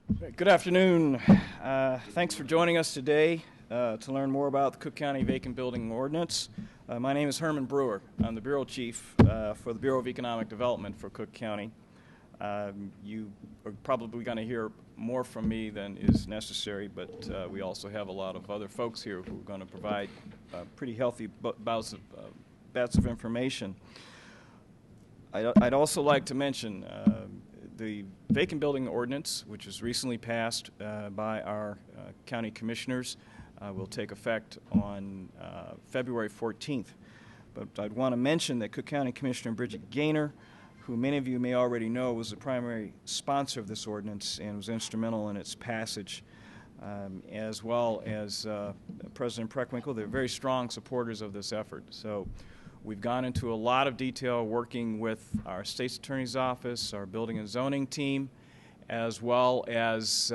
Good afternoon. Thanks for joining us today to learn more about the Cook County Vacant Building Ordinance. My name is Herman Brewer. I'm the Bureau Chief for the Bureau of Economic Development for Cook County. You are probably going to hear more from me than is necessary, but we also have a lot of other folks here who are going to provide pretty healthy bouts of information. I'd also like to mention the Vacant Building Ordinance, which was recently passed by our county commissioners, will take effect on February 14th. But I'd want to mention that Cook County Commissioner Bridget Gaynor, who many of you may already know, was the primary sponsor of this ordinance and was instrumental in its passage, as well as President Preckwinkle. They're very strong supporters of this effort. So we've gone into a lot of detail working with our State's Attorney's Office, our Building and Zoning team, as well as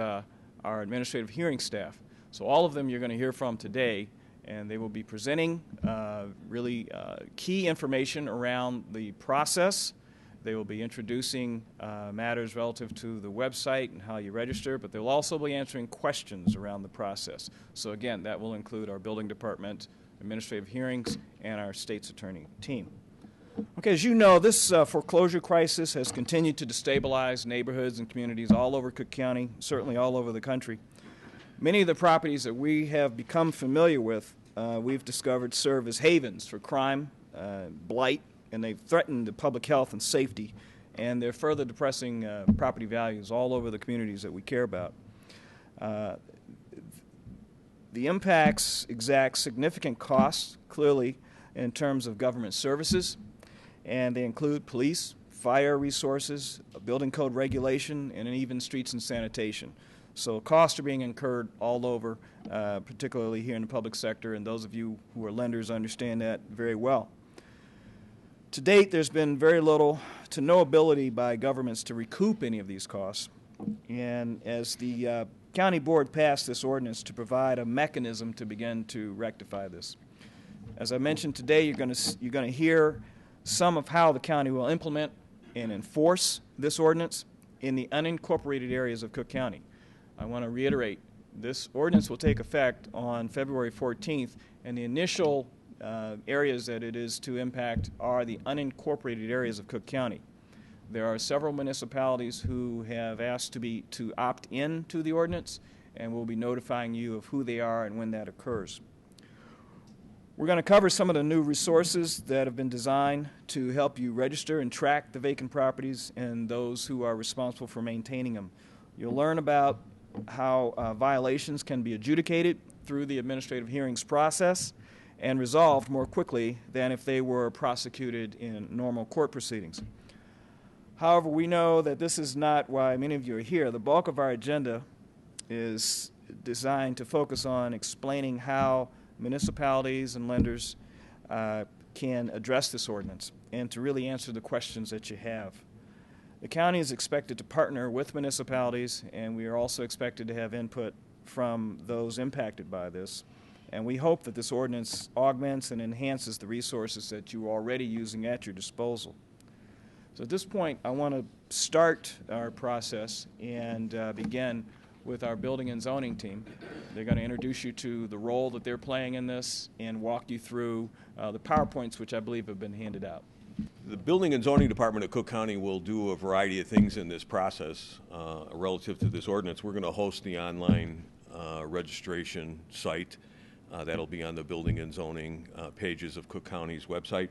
our administrative hearing staff. So all of them you're going to hear from today, and they will be presenting really key information around the process. They will be introducing matters relative to the website and how you register, but they'll also be answering questions around the process. So again, that will include our building department, administrative hearings, and our state's attorney team. Okay, as you know, this foreclosure crisis has continued to destabilize neighborhoods and communities all over Cook County, certainly all over the country. Many of the properties that we have become familiar with, we've discovered serve as havens for crime, blight, and they've threatened the public health and safety, and they're further depressing property values all over the communities that we care about. The impacts exact significant costs, clearly, in terms of government services, and they include police, fire resources, building code regulation, and even streets and sanitation. So costs are being incurred all over, particularly here in the public sector, and those of you who are lenders understand that very well. To date, there's been very little to no ability by governments to recoup any of these costs, and as the County Board passed this ordinance to provide a mechanism to begin to rectify this. As I mentioned today, you're going to hear some of how the county will implement and enforce this ordinance in the unincorporated areas of Cook County. I want to reiterate, this ordinance will take effect on February 14th, and the initial areas that it is to impact are the unincorporated areas of Cook County. There are several municipalities who have asked to opt in to the ordinance, and we'll be notifying you of who they are and when that occurs. We're going to cover some of the new resources that have been designed to help you register and track the vacant properties and those who are responsible for maintaining them. You'll learn about how violations can be adjudicated through the administrative hearings process and resolved more quickly than if they were prosecuted in normal court proceedings. However, we know that this is not why many of you are here. The bulk of our agenda is designed to focus on explaining how municipalities and lenders can address this ordinance and to really answer the questions that you have. The county is expected to partner with municipalities, and we are also expected to have input from those impacted by this. And we hope that this ordinance augments and enhances the resources that you are already using at your disposal. So at this point, I want to start our process and begin with our building and zoning team. They're going to introduce you to the role that they're playing in this and walk you through the PowerPoints, which I believe have been handed out. The Building and Zoning Department of Cook County will do a variety of things in this process relative to this ordinance. We're going to host the online registration site. That'll be on the Building and Zoning pages of Cook County's website.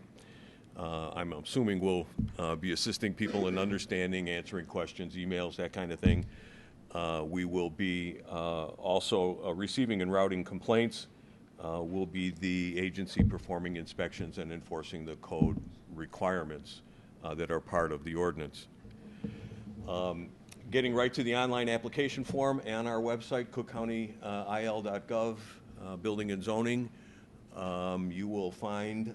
I'm assuming we'll be assisting people in understanding, answering questions, emails, that kind of thing. We will be also receiving and routing complaints. We'll be the agency performing inspections and enforcing the code requirements that are part of the ordinance. Getting right to the online application form on our website, cookcountyil.gov, Building and Zoning. You will find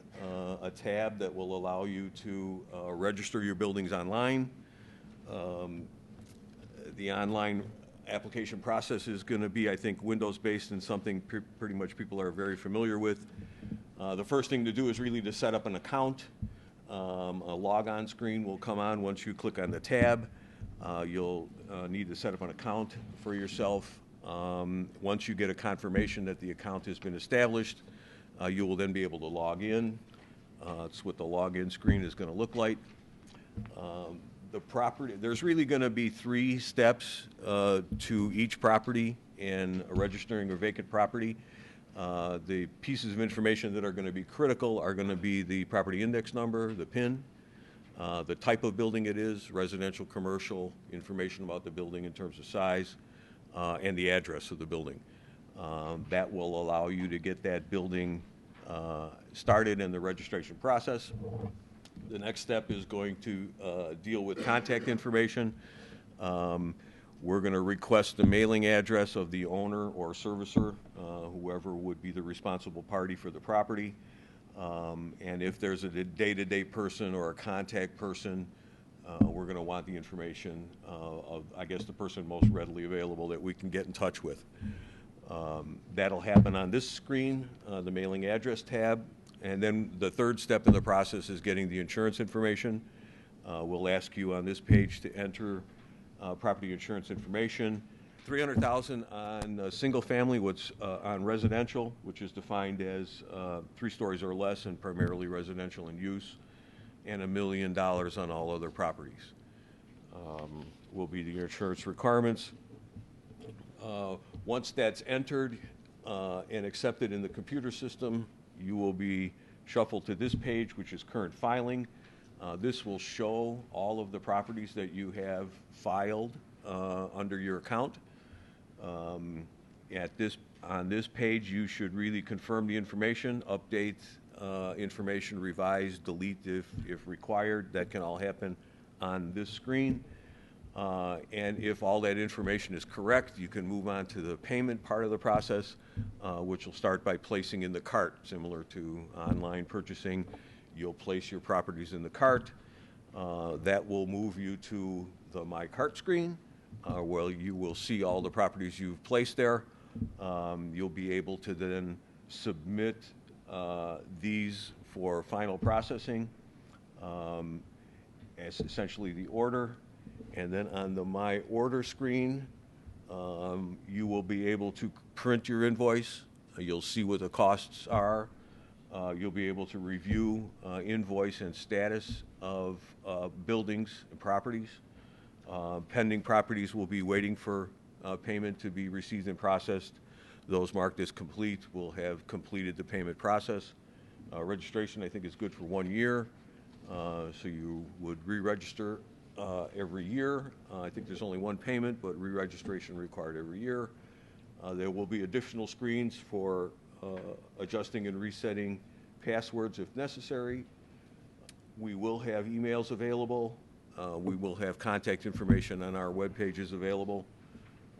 a tab that will allow you to register your buildings online. The online application process is going to be, I think, Windows-based and something pretty much people are very familiar with. The first thing to do is really to set up an account. A log-on screen will come on once you click on the tab. You'll need to set up an account for yourself. Once you get a confirmation that the account has been established, you will then be able to log in. It's what the login screen is going to look like. The property, there's really going to be 3 steps to each property in registering a vacant property. The pieces of information that are going to be critical are going to be the property index number, the PIN, the type of building it is, residential, commercial, information about the building in terms of size, and the address of the building. That will allow you to get that building started in the registration process. The next step is going to deal with contact information. We're going to request the mailing address of the owner or servicer, whoever would be the responsible party for the property. And if there's a day-to-day person or a contact person, we're going to want the information of, I guess, the person most readily available that we can get in touch with. That'll happen on this screen, the mailing address tab. And then the third step in the process is getting the insurance information. We'll ask you on this page to enter property insurance information. $300,000 on single family, what's on residential, which is defined as 3 stories or less and primarily residential in use, and $1 million on all other properties. Will be the insurance requirements. Once that's entered and accepted in the computer system, you will be shuffled to this page, which is current filing. This will show all of the properties that you have filed under your account. On this page, you should really confirm the information, update information, revise, delete if required. That can all happen on this screen. And if all that information is correct, you can move on to the payment part of the process, which will start by placing in the cart. Similar to online purchasing, you'll place your properties in the cart. That will move you to the My Cart screen, where you will see all the properties you've placed there. You'll be able to then submit these for final processing as essentially the order. And then on the My Order screen, you will be able to print your invoice. You'll see what the costs are. You'll be able to review invoice and status of buildings and properties. Pending properties will be waiting for payment to be received and processed. Those marked as complete will have completed the payment process. Registration, I think, is good for 1 year. So you would re-register every year. I think there's only 1 payment, but re-registration required every year. There will be additional screens for adjusting and resetting passwords if necessary. We will have emails available. We will have contact information on our web pages available.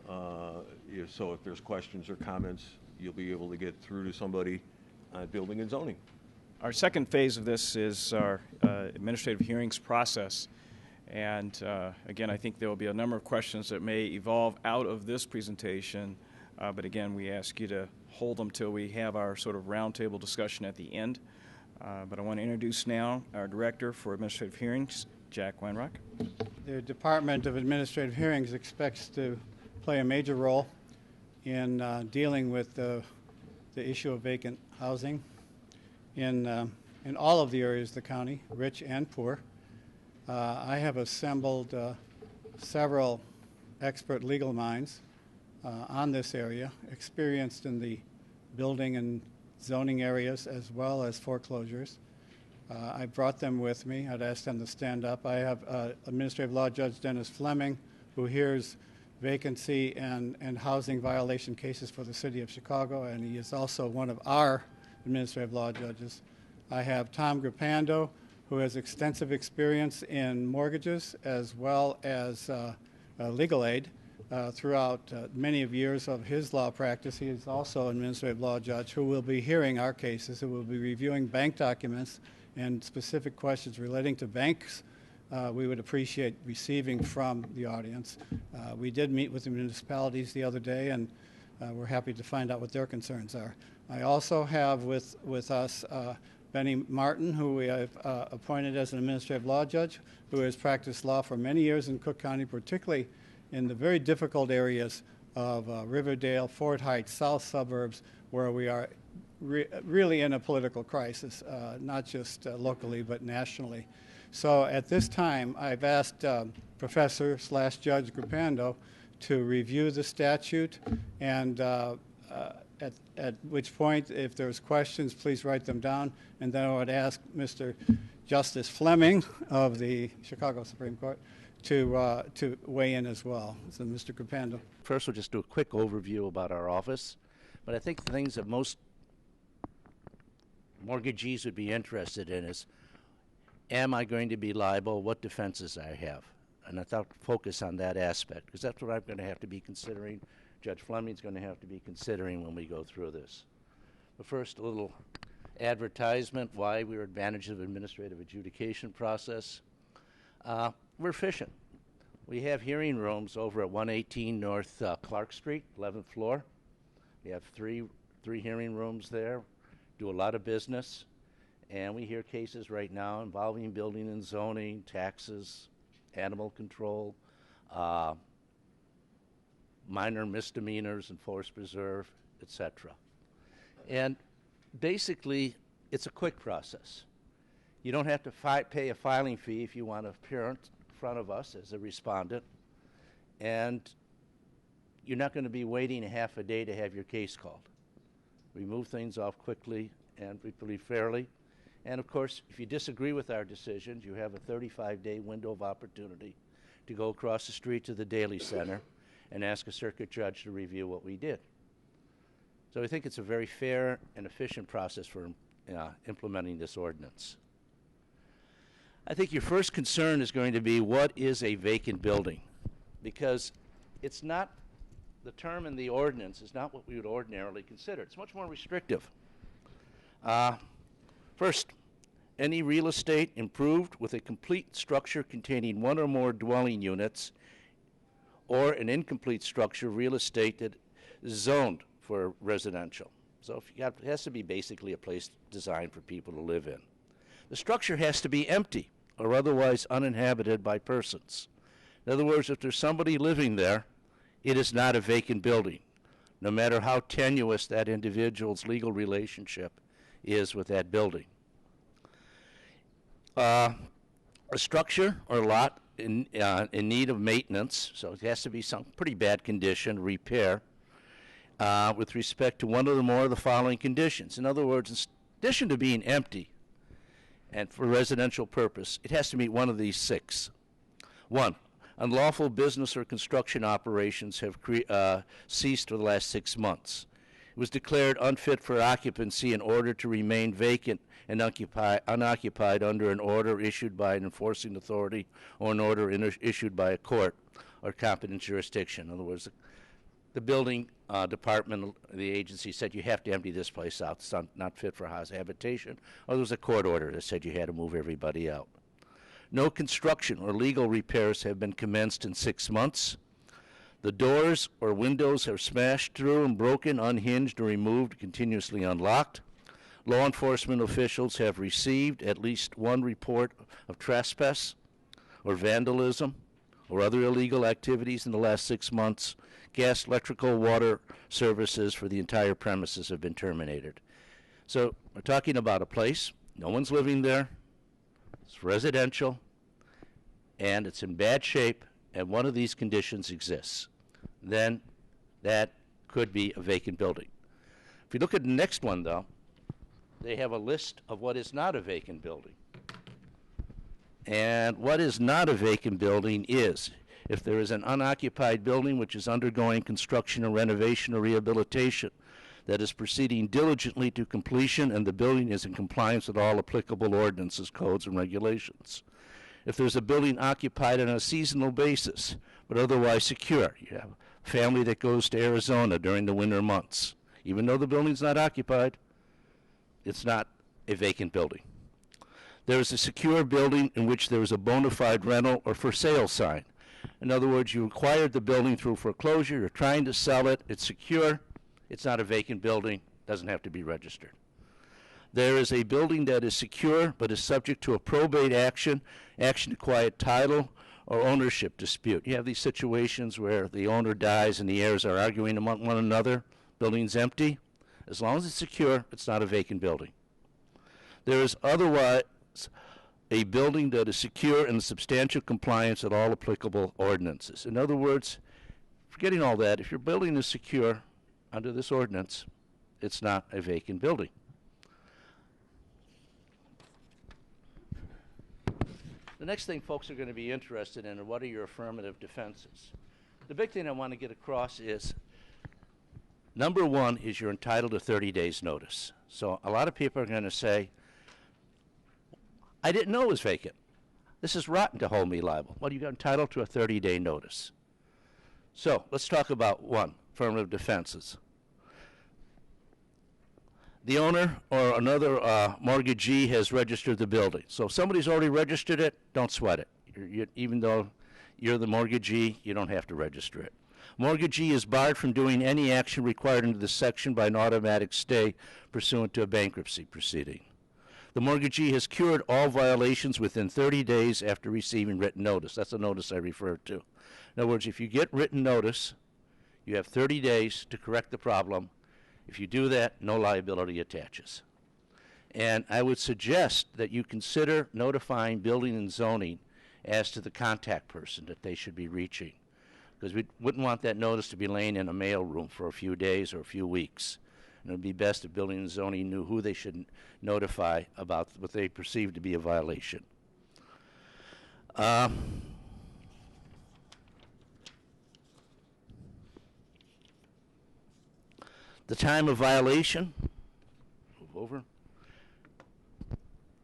So if there's questions or comments, you'll be able to get through to somebody on building and zoning. Our second phase of this is our administrative hearings process. And again, I think there will be a number of questions that may evolve out of this presentation. But again, we ask you to hold them till we have our sort of roundtable discussion at the end. But I want to introduce now our Director for Administrative Hearings, Jack Weinrock. The Department of Administrative Hearings expects to play a major role in dealing with the issue of vacant housing in all of the areas of the county, rich and poor. I have assembled several expert legal minds on this area, experienced in the building and zoning areas as well as foreclosures. I brought them with me. I'd asked them to stand up. I have Administrative Law Judge Dennis Fleming, who hears vacancy and housing violation cases for the City of Chicago, and he is also one of our Administrative Law Judges. I have Tom Grappando, who has extensive experience in mortgages as well as legal aid throughout many of years of his law practice. He is also an administrative law judge who will be hearing our cases, who will be reviewing bank documents and specific questions relating to banks. We would appreciate receiving from the audience. We did meet with the municipalities the other day, and we're happy to find out what their concerns are. I also have with us Benny Martin, who we have appointed as an administrative law judge, who has practiced law for many years in Cook County, particularly in the very difficult areas of Riverdale, Fort Heights, south suburbs, where we are really in a political crisis, not just locally but nationally. So at this time, I've asked Professor/Judge Gruppando to review the statute, and at which point, if there's questions, please write them down, and then I would ask Mr. Justice Fleming of the Chicago Supreme Court to weigh in as well. So, Mr. Gruppando. First, we'll just do a quick overview about our office, but I think the things that most mortgagees would be interested in is, am I going to be liable? What defenses I have? And I thought focus on that aspect, because that's what I'm going to have to be considering. Judge Fleming's going to have to be considering when we go through this. But first, a little advertisement, why we're advantages of administrative adjudication process. We're efficient. We have hearing rooms over at 118 North Clark Street, 11th floor. We have three hearing rooms there, do a lot of business, and we hear cases right now involving building and zoning, taxes, animal control, minor misdemeanors and forest preserve, etc. And basically, it's a quick process. You don't have to pay a filing fee if you want to appear in front of us as a respondent, and you're not going to be waiting a half a day to have your case called. We move things off quickly and we believe fairly. And of course, if you disagree with our decisions, you have a 35-day window of opportunity to go across the street to the Daily Center and ask a circuit judge to review what we did. So I think it's a very fair and efficient process for implementing this ordinance. I think your first concern is going to be, what is a vacant building? Because it's not, the term in the ordinance is not what we would ordinarily consider. It's much more restrictive. First, any real estate improved with a complete structure containing one or more dwelling units, or an incomplete structure, real estate that is zoned for residential. So it has to be basically a place designed for people to live in. The structure has to be empty or otherwise uninhabited by persons. In other words, if there's somebody living there, it is not a vacant building, no matter how tenuous that individual's legal relationship is with that building. A structure or lot in need of maintenance, so it has to be some pretty bad condition, repair, with respect to one or more of the following conditions. In other words, in addition to being empty and for residential purpose, it has to meet one of these 6. 1, unlawful business or construction operations have ceased for the last 6 months. It was declared unfit for occupancy in order to remain vacant and unoccupied under an order issued by an enforcing authority or an order issued by a court or competent jurisdiction. In other words, the building department, the agency said you have to empty this place out. It's not fit for habitation. Or there was a court order that said you had to move everybody out. No construction or legal repairs have been commenced in 6 months. The doors or windows are smashed through and broken, unhinged, or removed, continuously unlocked. Law enforcement officials have received at least one report of trespass or vandalism or other illegal activities in the last 6 months. Gas, electrical, water services for the entire premises have been terminated. So we're talking about a place, no one's living there, it's residential, and it's in bad shape, and one of these conditions exists. Then that could be a vacant building. If you look at the next one, though, they have a list of what is not a vacant building. And what is not a vacant building is if there is an unoccupied building which is undergoing construction or renovation or rehabilitation that is proceeding diligently to completion and the building is in compliance with all applicable ordinances, codes, and regulations. If there's a building occupied on a seasonal basis but otherwise secure, you have a family that goes to Arizona during the winter months. Even though the building's not occupied, it's not a vacant building. There is a secure building in which there is a bona fide rental or for sale sign. In other words, you acquired the building through foreclosure, you're trying to sell it, it's secure, it's not a vacant building, doesn't have to be registered. There is a building that is secure but is subject to a probate action, action to quiet title, or ownership dispute. You have these situations where the owner dies and the heirs are arguing among one another. Building's empty. As long as it's secure, it's not a vacant building. There is otherwise a building that is secure and in substantial compliance with all applicable ordinances. In other words, forgetting all that, if your building is secure under this ordinance, it's not a vacant building. The next thing folks are going to be interested in are what are your affirmative defenses. The big thing I want to get across is, number one is you're entitled to 30 days notice. So a lot of people are going to say, I didn't know it was vacant. This is rotten to hold me liable. Well, you got entitled to a 30-day notice. So let's talk about one, affirmative defenses. The owner or another mortgagee has registered the building. So if somebody's already registered it, don't sweat it. Even though you're the mortgagee, you don't have to register it. Mortgagee is barred from doing any action required under this section by an automatic stay pursuant to a bankruptcy proceeding. The mortgagee has cured all violations within 30 days after receiving written notice. That's the notice I referred to. In other words, if you get written notice, you have 30 days to correct the problem. If you do that, no liability attaches. And I would suggest that you consider notifying building and zoning as to the contact person that they should be reaching, because we wouldn't want that notice to be laying in a mail room for a few days or a few weeks. And it would be best if building and zoning knew who they should notify about what they perceive to be a violation. The time of violation, move over.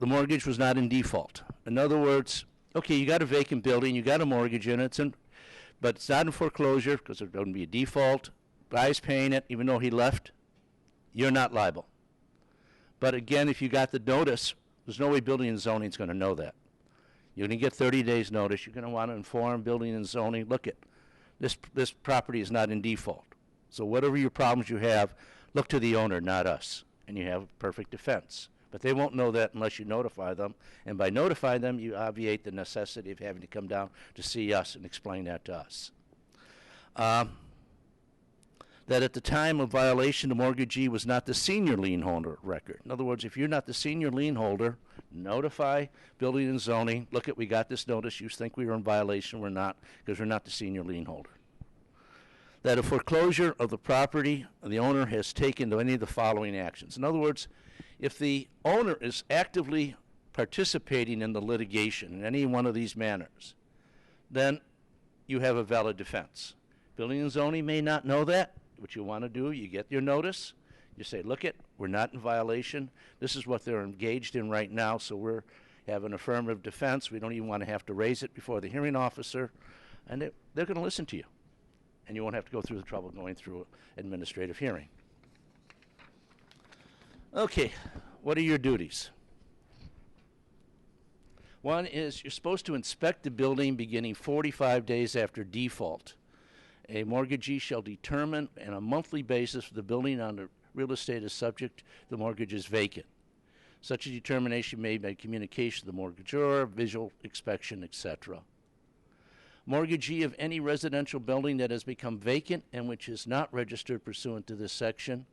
The mortgage was not in default. In other words, okay, you got a vacant building, you got a mortgage in it, but it's not in foreclosure because there wouldn't be a default. Guy's paying it, even though he left, you're not liable. But again, if you got the notice, there's no way building and zoning is going to know that. You're going to get 30 days notice. You're going to want to inform building and zoning, look at this property is not in default. So whatever your problems you have, look to the owner, not us, and you have a perfect defense. But they won't know that unless you notify them, and by notifying them, you obviate the necessity of having to come down to see us and explain that to us. That at the time of violation, the mortgagee was not the senior lien holder record. In other words, if you're not the senior lien holder, notify building and zoning, look at, we got this notice, you think we were in violation, we're not, because we're not the senior lien holder. That a foreclosure of the property, the owner has taken any of the following actions. In other words, if the owner is actively participating in the litigation in any one of these manners, then you have a valid defense. Building and zoning may not know that. What you want to do, you get your notice, you say, look it, we're not in violation. This is what they're engaged in right now, so we're have an affirmative defense. We don't even want to have to raise it before the hearing officer, and they're going to listen to you. And you won't have to go through the trouble going through administrative hearing. Okay, what are your duties? One is you're supposed to inspect the building beginning 45 days after default. A mortgagee shall determine on a monthly basis if the building on the real estate is subject, the mortgage is vacant. Such a determination may be by communication to the mortgagor, visual inspection, etc. Mortgagee of any residential building that has become vacant and which is not registered pursuant to this section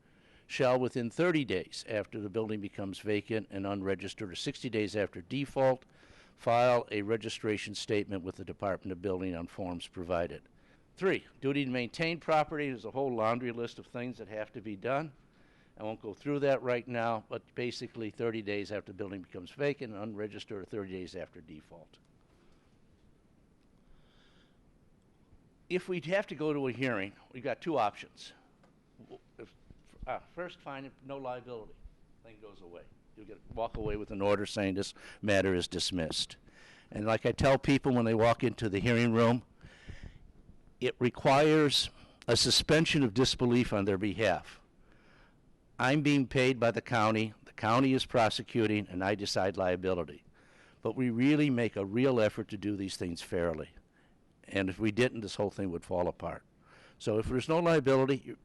shall within 30 days after the building becomes vacant and unregistered or 60 days after default file a registration statement with the Department of Building on forms provided. 3, duty to maintain property. There's a whole laundry list of things that have to be done. I won't go through that right now, but basically 30 days after the building becomes vacant and unregistered or 30 days after default. If we have to go to a hearing, we've got two options. First, find no liability. Thing goes away. You walk away with an order saying this matter is dismissed. And like I tell people when they walk into the hearing room, it requires a suspension of disbelief on their behalf. I'm being paid by the county is prosecuting, and I decide liability. But we really make a real effort to do these things fairly. And if we didn't, this whole thing would fall apart. So if there's no liability,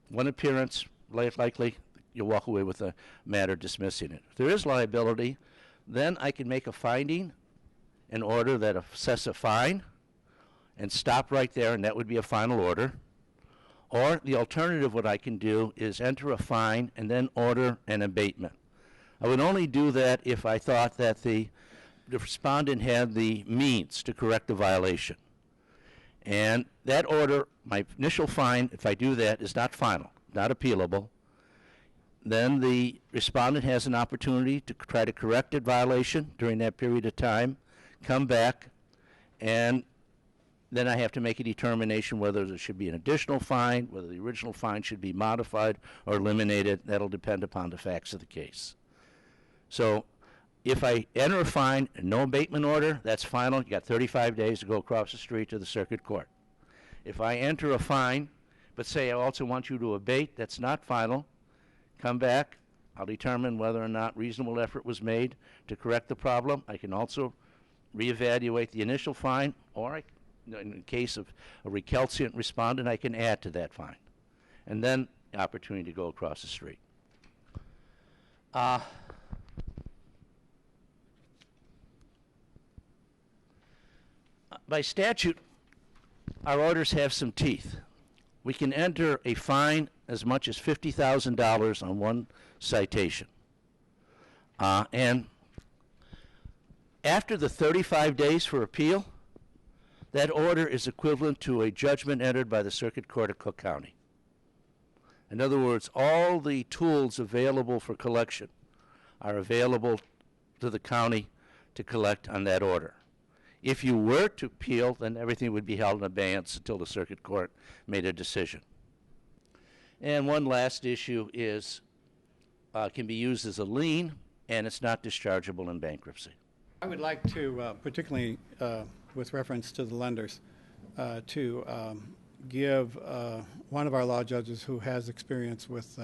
one appearance, likely, the you'll walk away with a matter dismissing it. If there is liability, then I can make a finding and order that assess a fine and stop right there, and that would be a final order. Or the alternative, what I can do is enter a fine and then order an abatement. I would only do that if I thought that the respondent had the means to correct the violation. And that order, my initial fine, if I do that, is not final, not appealable. Then the respondent has an opportunity to try to correct that violation during that period of time, come back, and then I have to make a determination whether there should be an additional fine, whether the original fine should be modified or eliminated. That'll depend upon the facts of the case. So if I enter a fine and no abatement order, that's final. You got 35 days to go across the street to the circuit court. If I enter a fine, but say I also want you to abate, that's not final. Come back. I'll determine whether or not reasonable effort was made to correct the problem. I can also reevaluate the initial fine, or in the case of a recalcitrant respondent, I can add to that fine. And then the opportunity to go across the street. By statute, our orders have some teeth. We can enter a fine as much as $50,000 on one citation. And after the 35 days for appeal, that order is equivalent to a judgment entered by the Circuit Court of Cook County. In other words, all the tools available for collection are available to the county to collect on that order. If you were to appeal, then everything would be held in abeyance until the Circuit Court made a decision. And one last issue is, can be used as a lien, and it's not dischargeable in bankruptcy. I would like to, particularly with reference to the lenders, to give one of our law judges who has experience with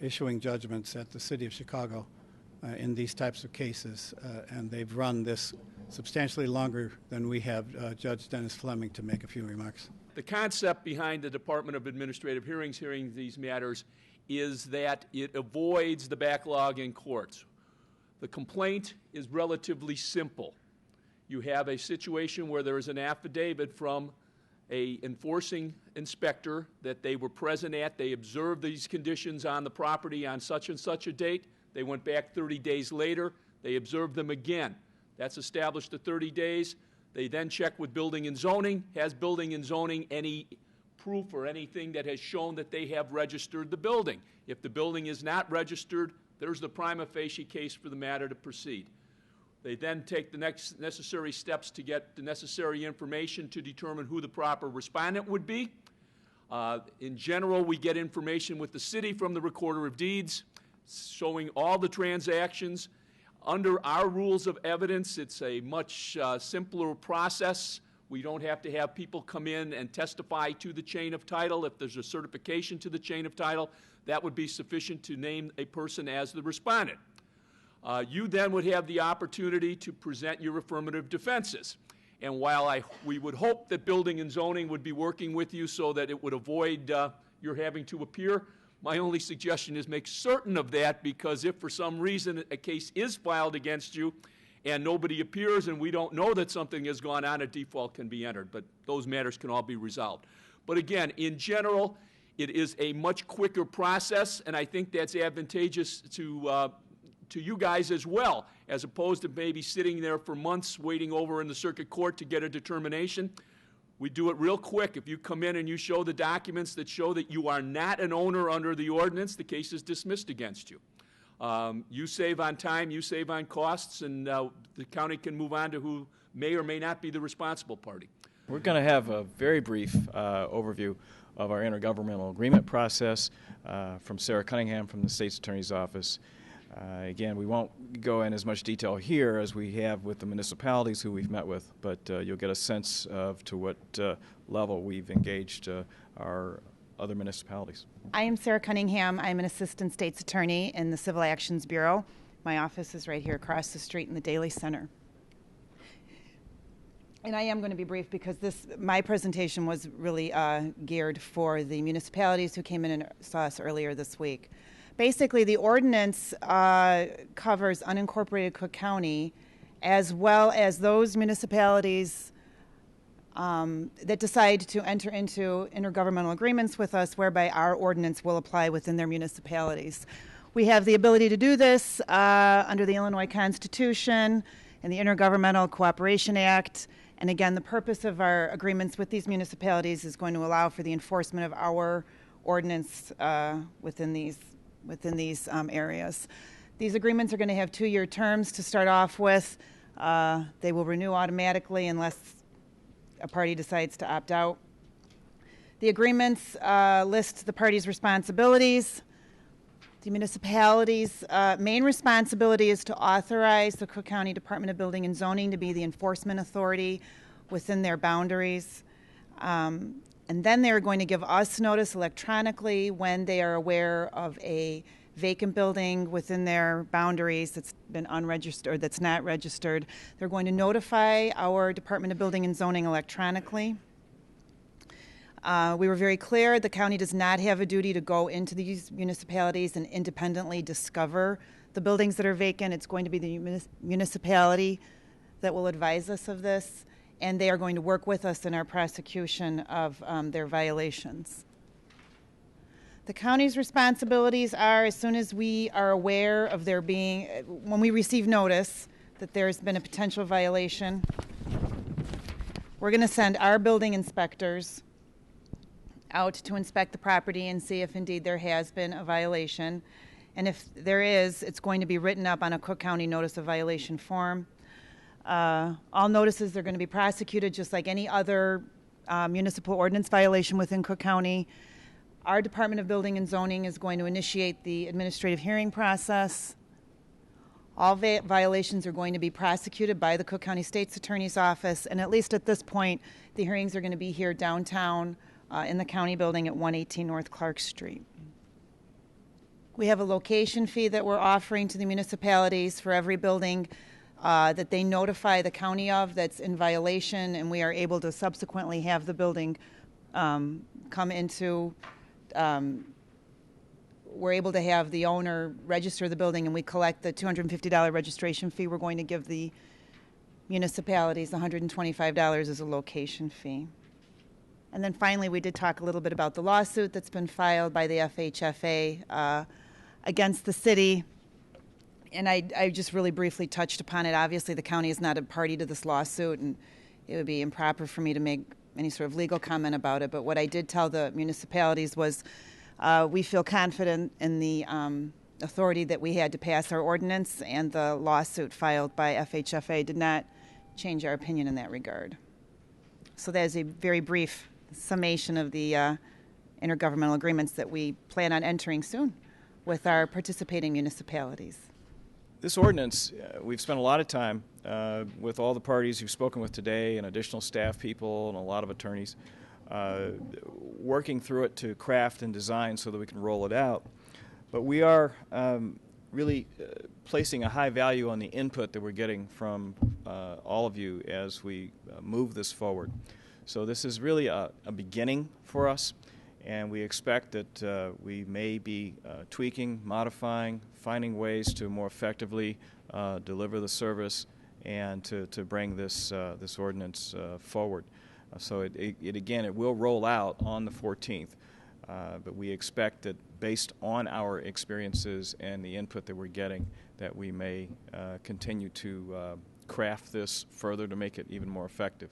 issuing judgments at the City of Chicago in these types of cases, and they've run this substantially longer than we have, Judge Dennis Fleming, to make a few remarks. The concept behind the Department of Administrative Hearings hearing these matters is that it avoids the backlog in courts. The complaint is relatively simple. You have a situation where there is an affidavit from an enforcing inspector that they were present at, they observed these conditions on the property on such and such a date, they went back 30 days later, they observed them again. That's established to 30 days. They then check with Building and Zoning. Has Building and Zoning any proof or anything that has shown that they have registered the building? If the building is not registered, there's the prima facie case for the matter to proceed. They then take the next necessary steps to get the necessary information to determine who the proper respondent would be. In general, we get information with the city from the Recorder of Deeds showing all the transactions. Under our rules of evidence, it's a much simpler process. We don't have to have people come in and testify to the chain of title. If there's a certification to the chain of title, that would be sufficient to name a person as the respondent. You then would have the opportunity to present your affirmative defenses. And while we would hope that Building and Zoning would be working with you so that it would avoid your having to appear, my only suggestion is make certain of that, because if for some reason a case is filed against you and nobody appears and we don't know that something has gone on, a default can be entered. But those matters can all be resolved. But again, in general, it is a much quicker process, and I think that's advantageous to you guys as well, as opposed to maybe sitting there for months waiting over in the circuit court to get a determination. We do it real quick. If you come in and you show the documents that show that you are not an owner under the ordinance, the case is dismissed against you. You save on time, you save on costs, and the county can move on to who may or may not be the responsible party. We're going to have a very brief overview of our intergovernmental agreement process from Sarah Cunningham from the State's Attorney's Office. Again, we won't go in as much detail here as we have with the municipalities who we've met with, but you'll get a sense of to what level we've engaged our other municipalities. I am Sarah Cunningham. I'm an assistant state's attorney in the Civil Actions Bureau. My office is right here across the street in the Daly Center. And I am going to be brief because my presentation was really geared for the municipalities who came in and saw us earlier this week. Basically, the ordinance covers unincorporated Cook County as well as those municipalities that decide to enter into intergovernmental agreements with us whereby our ordinance will apply within their municipalities. We have the ability to do this under the Illinois Constitution and the Intergovernmental Cooperation Act. And again, the purpose of our agreements with these municipalities is going to allow for the enforcement of our ordinance within these areas. These agreements are going to have 2-year terms to start off with. They will renew automatically unless a party decides to opt out. The agreements list the parties' responsibilities. The municipality's main responsibility is to authorize the Cook County Department of Building and Zoning to be the enforcement authority within their boundaries. And then they're going to give us notice electronically when they are aware of a vacant building within their boundaries that's been unregistered or that's not registered. They're going to notify our Department of Building and Zoning electronically. We were very clear the county does not have a duty to go into these municipalities and independently discover the buildings that are vacant. It's going to be the municipality that will advise us of this, and they are going to work with us in our prosecution of their violations. The county's responsibilities are, as soon as we are aware of there being, when we receive notice that there's been a potential violation, we're going to send our building inspectors out to inspect the property and see if indeed there has been a violation. And if there is, it's going to be written up on a Cook County notice of violation form. All notices are going to be prosecuted just like any other municipal ordinance violation within Cook County. Our Department of Building and Zoning is going to initiate the administrative hearing process. All violations are going to be prosecuted by the Cook County State's Attorney's Office, and at least at this point, the hearings are going to be here downtown in the county building at 118 North Clark Street. We have a location fee that we're offering to the municipalities for every building that they notify the county of that's in violation, and we are able to subsequently have the building come into, we're able to have the owner register the building, and we collect the $250 registration fee. We're going to give the municipalities $125 as a location fee. And then finally, we did talk a little bit about the lawsuit that's been filed by the FHFA against the city. And I just really briefly touched upon it. Obviously, the county is not a party to this lawsuit, and it would be improper for me to make any sort of legal comment about it. But what I did tell the municipalities was we feel confident in the authority that we had to pass our ordinance, and the lawsuit filed by FHFA did not change our opinion in that regard. So that is a very brief summation of the intergovernmental agreements that we plan on entering soon with our participating municipalities. This ordinance, we've spent a lot of time with all the parties you've spoken with today and additional staff people and a lot of attorneys working through it to craft and design so that we can roll it out. But we are really placing a high value on the input that we're getting from all of you as we move this forward. So this is really a beginning for us, and we expect that we may be tweaking, modifying, finding ways to more effectively deliver the service and to bring this ordinance forward. So it will roll out on the 14th, but we expect that based on our experiences and the input that we're getting, that we may continue to craft this further to make it even more effective.